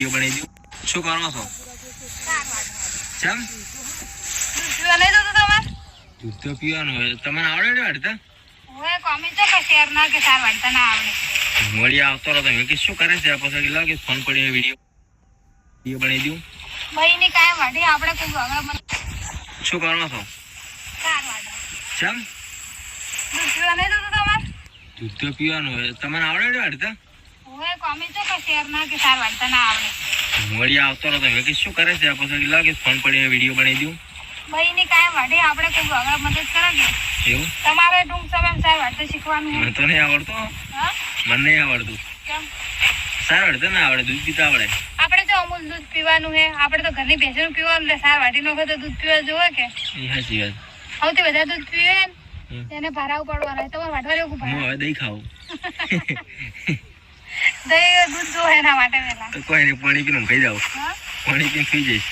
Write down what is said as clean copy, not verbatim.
બની દઉં શું કરો છો? ચમ દૂધ તો પીવાનું હોય તમને આવડે વાળતા મળી આવતો રહો તમે કે શું કરે છે પછી લાગે ફોન પડીને વિડીયો બની દઉં શું કરો છો? ચમ દૂધ તો પીવાનું હોય તમને આવડે વાળતા મળી આવતો રહો તમે કે શું કરે છે પછી લાગે ફોન પડીને વિડીયો બની દઉં એવું તમારે ટૂંક સમયમાં સાર વાળતા શીખવાનું મને તો નહીં આવડતું મને નહીં આવડતું સારું આવડતું ના આવડે દૂધ પીતા આવડે આપણે તો અમૂલ દૂધ પીવાનું છે આપણે તો ઘરની ભેંસનું પીવાનું એટલે સાર વાટી નો તો દૂધ પીવા જોવે કે એ સાચી વાત સૌથી વધારે દૂધ પીવે ને તેને ભારાવ પડવાનું તમારે વાટવા જેવું હું હવે દહીં ખાવું દહીં દૂધ જોવે એના માટે પેલા તો કોઈ નહીં પાણી પીને ખાઈ જાવ પાણી પીને ખાઈ જઈશ